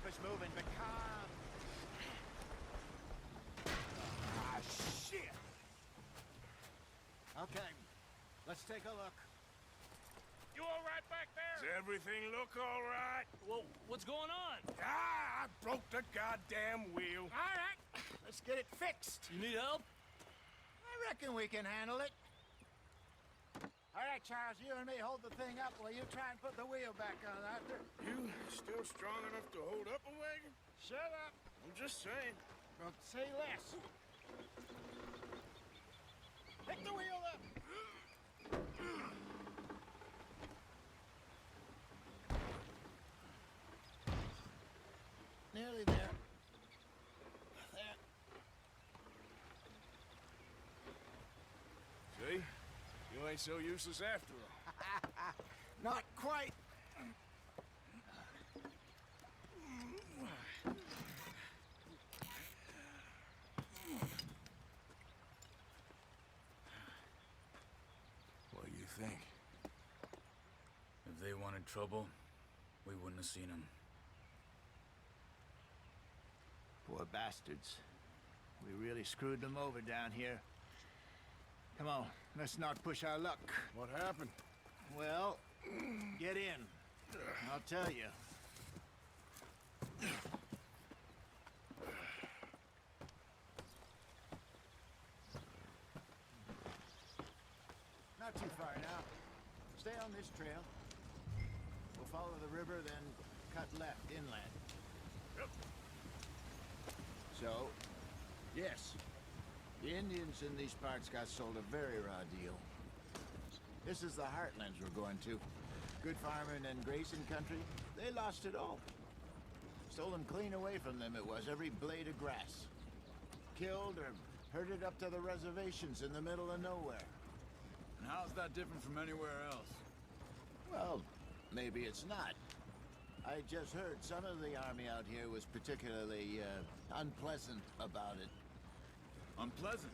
us moving, but calm. Ah, shit! Okay, let's take a look. You all right back there? Does everything look all right? Well, what's going on? Ah, I broke the goddamn wheel. All right, let's get it fixed. You need help? I reckon we can handle it. All right, Charles, you and me hold the thing up while you try and put the wheel back on, Arthur. You still strong enough to hold up a wagon? Shut up. I'm just saying. Well, say less. Pick the wheel up. Nearly there. There. See? You ain't so useless after all. Not quite. What do you think? If they wanted trouble, we wouldn't have seen them. Poor bastards. We really screwed them over down here. Come on, let's not push our luck. What happened? Well, get in. I'll tell you. Not too far now. Stay on this trail. We'll follow the river, then cut left inland. Yep. So, yes, the Indians in these parts got sold a very raw deal. This is the heartlands we're going to. Good farming and grazing country, they lost it all. Stolen clean away from them it was, every blade of grass. Killed or herded up to the reservations in the middle of nowhere. And how's that different from anywhere else? Well, maybe it's not. I just heard some of the army out here was particularly, unpleasant about it. Unpleasant?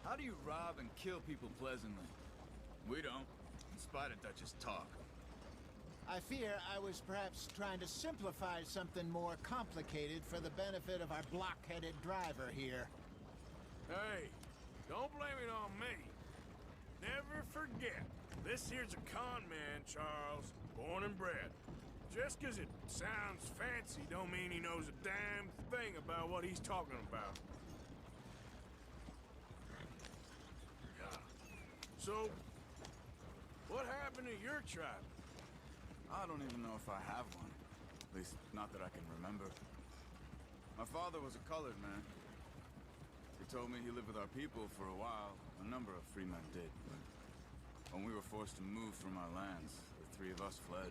How do you rob and kill people pleasantly? We don't, in spite of Dutch's talk. I fear I was perhaps trying to simplify something more complicated for the benefit of our block-headed driver here. Hey, don't blame it on me. Never forget, this here's a con man, Charles, born and bred. Just 'cause it sounds fancy don't mean he knows a damn thing about what he's talking about. So, what happened to your tribe? I don't even know if I have one. At least, not that I can remember. My father was a colored man. He told me he lived with our people for a while. A number of free men did, but when we were forced to move from our lands, the three of us fled.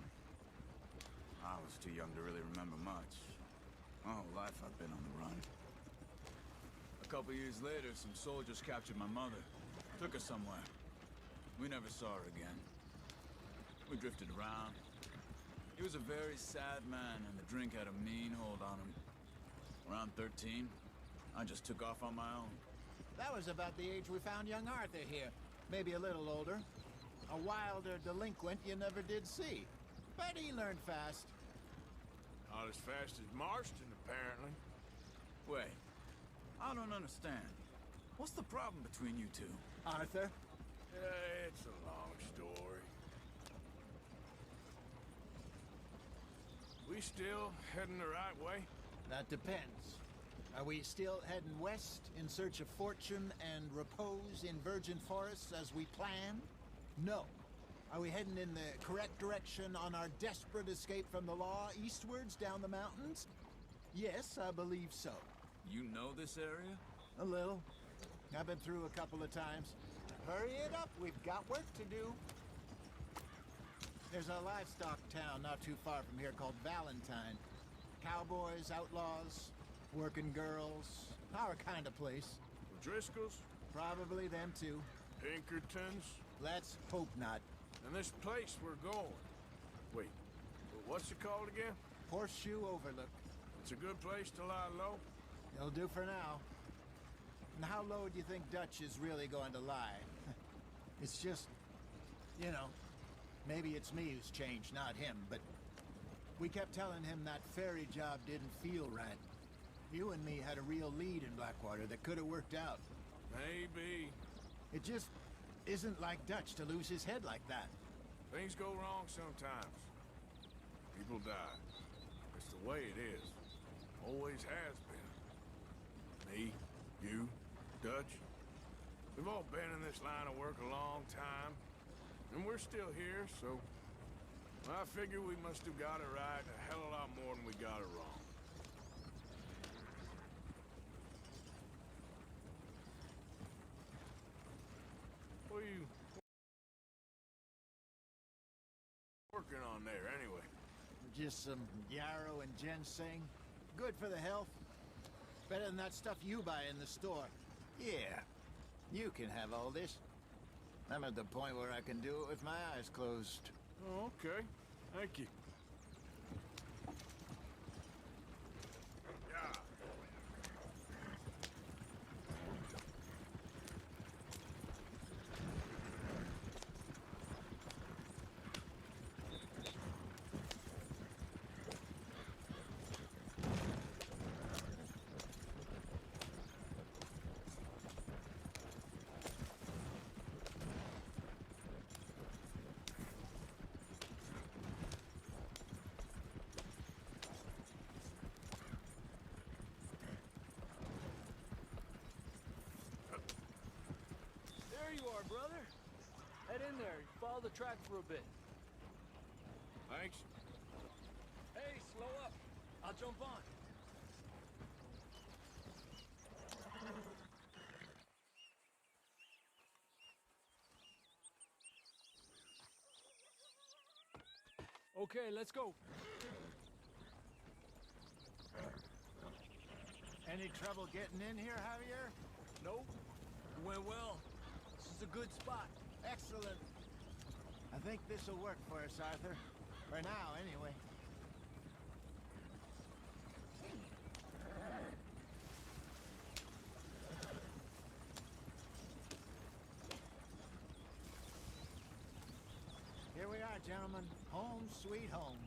I was too young to really remember much. My whole life I've been on the run. A couple years later, some soldiers captured my mother. Took her somewhere. We never saw her again. We drifted around. He was a very sad man, and the drink had a mean hold on him. Around 13, I just took off on my own. That was about the age we found young Arthur here. Maybe a little older. A wilder delinquent you never did see. But he learned fast. Not as fast as Marston, apparently. Wait, I don't understand. What's the problem between you two? Arthur? It's a long story. We still heading the right way? That depends. Are we still heading west in search of fortune and repose in virgin forests as we planned? No. Are we heading in the correct direction on our desperate escape from the law eastwards down the mountains? Yes, I believe so. You know this area? A little. I've been through a couple of times. Hurry it up, we've got work to do. There's a livestock town not too far from here called Valentine. Cowboys, outlaws, working girls, our kind of place. Driscoll's? Probably them too. Pinkertons? Let's hope not. And this place we're going. Wait, what's it called again? Horseshoe Overlook. It's a good place to lie low? It'll do for now. And how low do you think Dutch is really going to lie? It's just, you know, maybe it's me who's changed, not him, but We kept telling him that ferry job didn't feel right. You and me had a real lead in Blackwater that could have worked out. Maybe. It just isn't like Dutch to lose his head like that. Things go wrong sometimes. People die. It's the way it is. Always has been. Me, you, Dutch. We've all been in this line of work a long time. And we're still here, so... I figure we must have got it right a hell of a lot more than we got it wrong. What are you working on there, anyway? Just some yarrow and ginseng. Good for the health. Better than that stuff you buy in the store. Yeah, you can have all this. I'm at the point where I can do it with my eyes closed. Oh, okay. Thank you. Yeah. There you are, brother. Head in there. Follow the track for a bit. Thanks. Hey, slow up. I'll jump on. Okay, let's go. Any trouble getting in here, Javier? Nope. It went well. This is a good spot. Excellent. I think this'll work for us, Arthur. For now, anyway. Here we are, gentlemen. Home sweet home.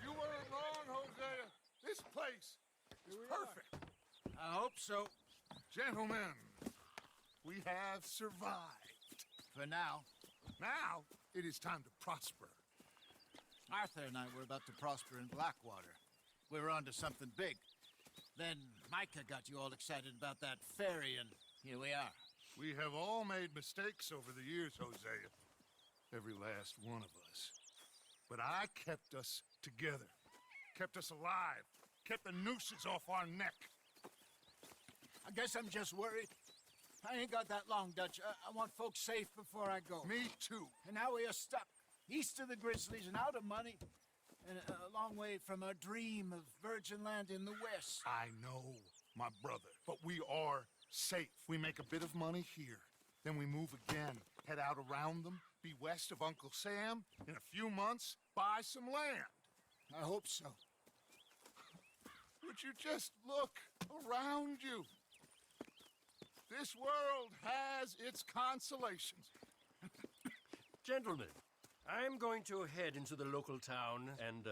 You weren't wrong, Hosea. This place is perfect. I hope so. Gentlemen, we have survived. For now. Now, it is time to prosper. Arthur and I were about to prosper in Blackwater. We were onto something big. Then Micah got you all excited about that ferry, and here we are. We have all made mistakes over the years, Hosea. Every last one of us. But I kept us together. Kept us alive. Kept the nooses off our neck. I guess I'm just worried. I ain't got that long, Dutch. I want folks safe before I go. Me too. And now we are stuck, east of the Grizzlies and out of money, and a long way from our dream of virgin land in the west. I know, my brother. But we are safe. We make a bit of money here. Then we move again. Head out around them. Be west of Uncle Sam. In a few months, buy some land. I hope so. Would you just look around you? This world has its consolations. Gentlemen, I'm going to head into the local town and,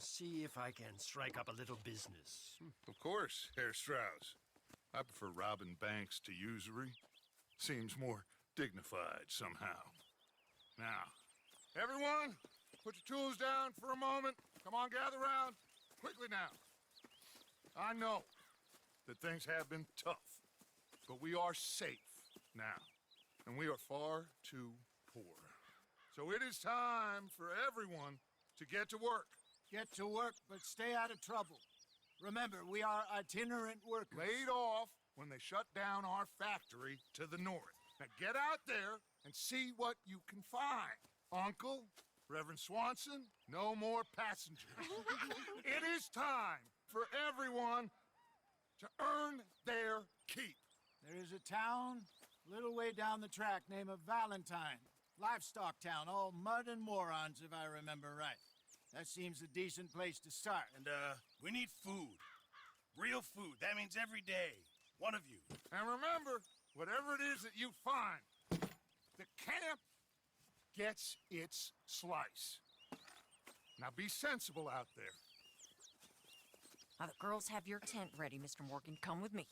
see if I can strike up a little business. Of course, Herr Strauss. I prefer robbing banks to usury. Seems more dignified somehow. Now, everyone, put your tools down for a moment. Come on, gather round. Quickly now. I know that things have been tough, but we are safe now, and we are far too poor. So it is time for everyone to get to work. Get to work, but stay out of trouble. Remember, we are itinerant workers. Laid off when they shut down our factory to the north. Now get out there and see what you can find. Uncle, Reverend Swanson, no more passengers. It is time for everyone to earn their keep. There is a town a little way down the track named Valentine. Livestock town, all mud and morons, if I remember right. That seems a decent place to start. And, we need food. Real food. That means every day. One of you. And remember, whatever it is that you find, the camp gets its slice. Now be sensible out there. Now, the girls have your tent ready, Mr. Morgan. Come with me.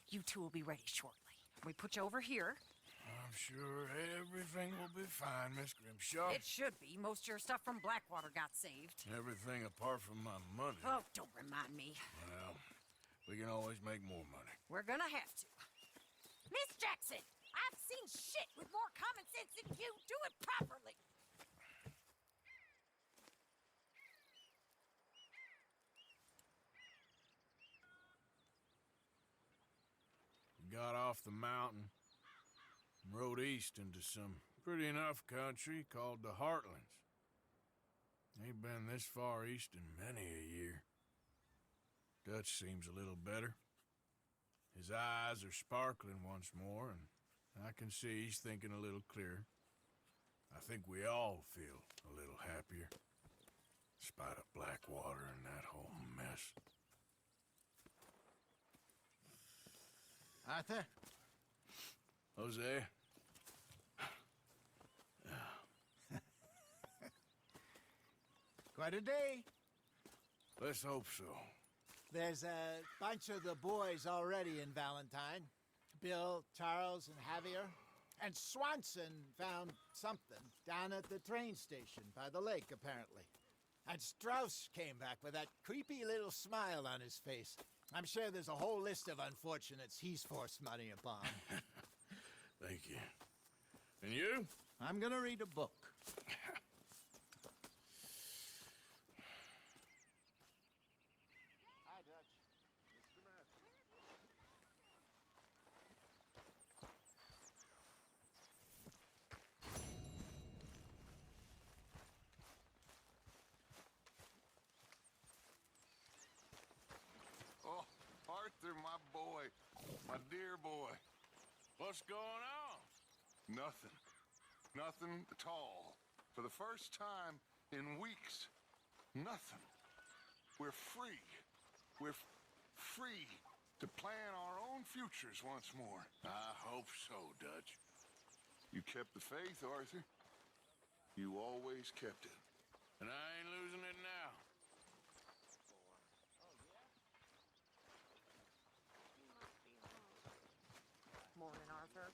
You two will be ready shortly. We put you over here. I'm sure everything will be fine, Miss Grimshaw. It should be. Most of your stuff from Blackwater got saved. Everything apart from my money. Oh, don't remind me. Well, we can always make more money. We're gonna have to. Miss Jackson, I've seen shit with more common sense than you. Do it properly. Got off the mountain and rode east into some pretty enough country called the Heartlands. Ain't been this far east in many a year. Dutch seems a little better. His eyes are sparkling once more, and I can see he's thinking a little clearer. I think we all feel a little happier, in spite of Blackwater and that whole mess. Arthur? Jose? Quite a day. Let's hope so. There's a bunch of the boys already in Valentine. Bill, Charles, and Javier. And Swanson found something down at the train station by the lake, apparently. And Strauss came back with that creepy little smile on his face. I'm sure there's a whole list of unfortunates he's forced money upon. Thank you. And you? I'm gonna read a book. Hi, Dutch. Mr. Matt. Oh, Arthur, my boy. My dear boy. What's going on? Nothing. Nothing at all. For the first time in weeks. Nothing. We're free. We're free to plan our own futures once more. I hope so, Dutch. You kept the faith, Arthur. You always kept it. And I ain't losing it now. Morning, Arthur.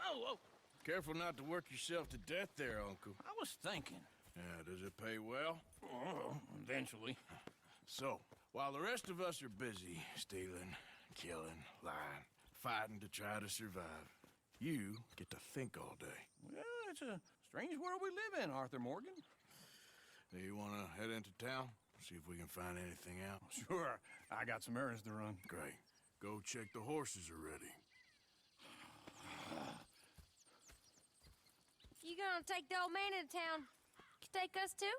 Whoa! Careful not to work yourself to death there, Uncle. I was thinking. Yeah, does it pay well? Oh, eventually. So, while the rest of us are busy stealing, killing, lying, fighting to try to survive, you get to think all day. Well, it's a strange world we live in, Arthur Morgan. Do you want to head into town? See if we can find anything out? Sure. I got some errands to run. Great. Go check the horses are ready. You gonna take the old man into town? You take us too?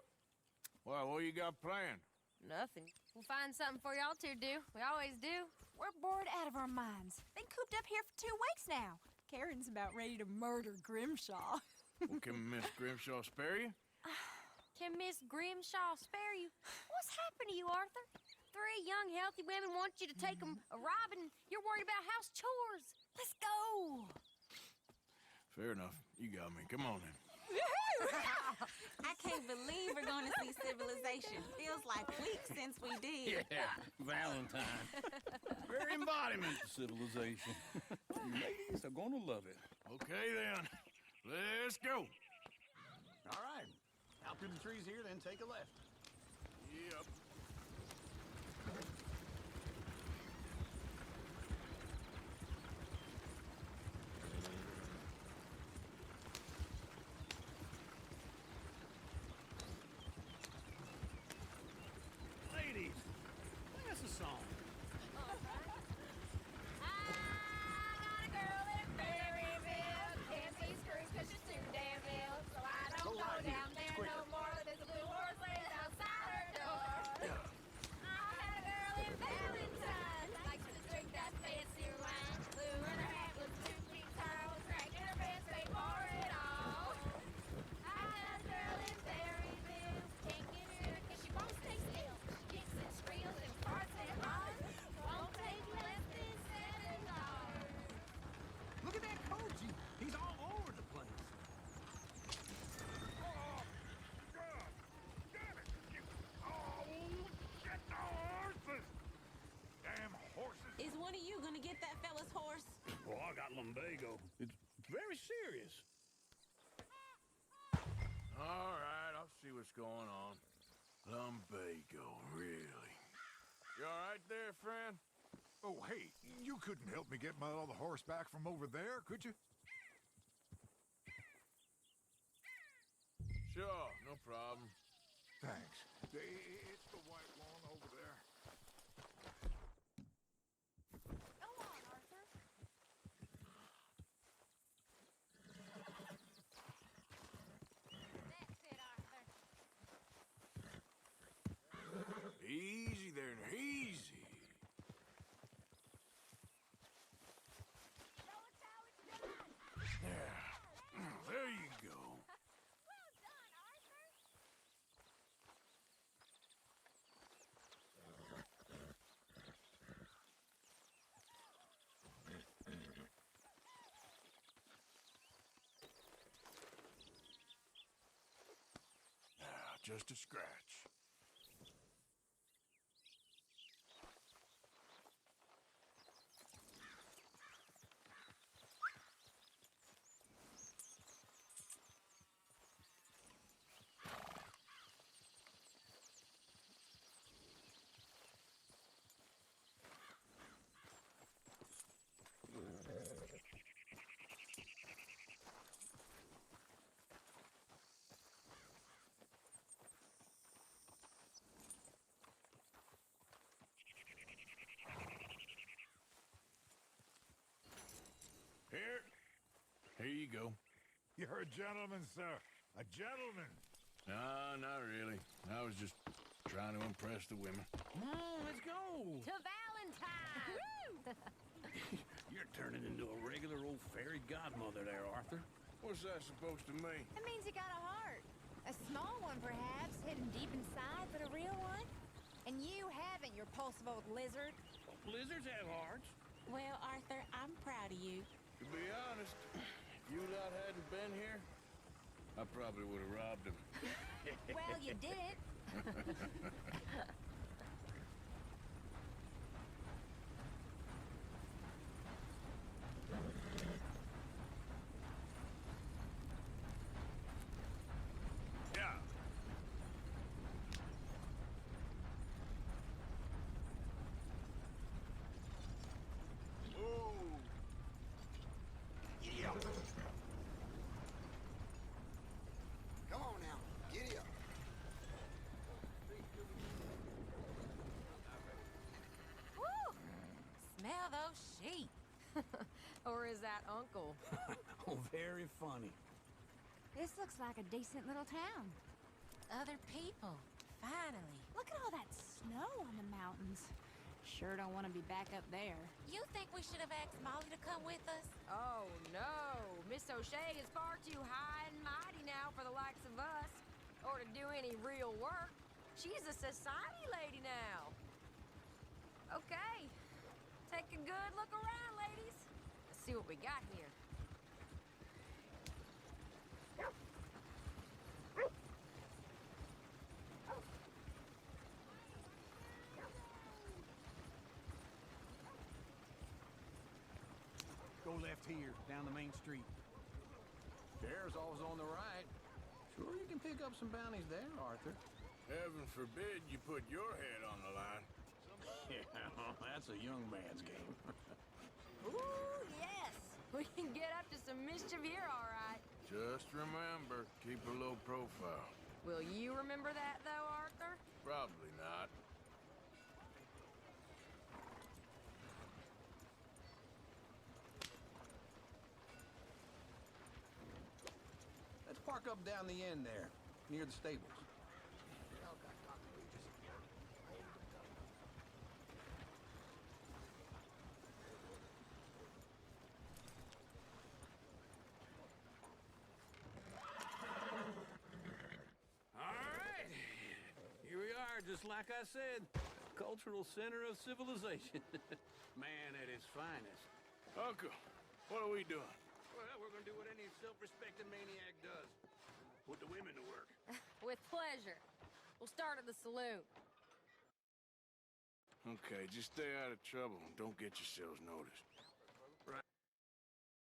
Well, what you got planned? Nothing. We'll find something for y'all to do. We always do. We're bored out of our minds. Been cooped up here for 2 weeks now. Karen's about ready to murder Grimshaw. Well, can Miss Grimshaw spare you? Can Miss Grimshaw spare you? What's happened to you, Arthur? 3 young, healthy women want you to take them robbing. You're worried about house chores. Let's go. Fair enough. You got me. Come on, then. I can't believe we're going to see civilization. Feels like weeks since we did. Yeah, Valentine. Very embodiment of civilization. Ladies are gonna love it. Okay, then. Let's go. All right. Out through the trees here, then take a left. Yep. what's going on. Lumbago, really? You all right there, friend? Oh, hey, you couldn't help me get my other horse back from over there, could you? Sure, no problem. Thanks. It's the white one over there. Go on, Arthur. That's it, Arthur. Easy there, easy. Show us how it's done. Yeah, there you go. Well done, Arthur. Now, just a scratch. Here you go. You're a gentleman, sir. A gentleman. No, not really. I was just trying to impress the women. Come on, let's go. To Valentine! You're turning into a regular old fairy godmother there, Arthur. What's that supposed to mean? It means you got a heart. A small one, perhaps, hidden deep inside, but a real one. And you haven't, you repulsive old lizard. Lizards have hearts. Well, Arthur, I'm proud of you. To be honest, if you lot hadn't been here, I probably would have robbed him. Well, you did it. Yeah. Whoa. Giddy up. Come on now, giddy up. Woo! Smell those sheep. Or is that Uncle? Oh, very funny. This looks like a decent little town. Other people. Finally. Look at all that snow on the mountains. Sure don't want to be back up there. You think we should have asked Molly to come with us? Oh, no. Miss O'Shea is far too high and mighty now for the likes of us. Or to do any real work. She's a society lady now. Okay. Take a good look around, ladies. Let's see what we got here. Go left here, down the main street. Fair's always on the right. Sure you can pick up some bounties there, Arthur. Heaven forbid you put your head on the line. Yeah, that's a young man's game. Ooh, yes. We can get up to some mischief here, all right. Just remember, keep a low profile. Will you remember that, though, Arthur? Probably not. Let's park up down the end there, near the stables. All right. Here we are, just like I said. Cultural center of civilization. Man at its finest. Uncle, what are we doing? Well, we're gonna do what any self-respecting maniac does. Put the women to work. With pleasure. We'll start at the saloon. Okay, just stay out of trouble and don't get yourselves noticed.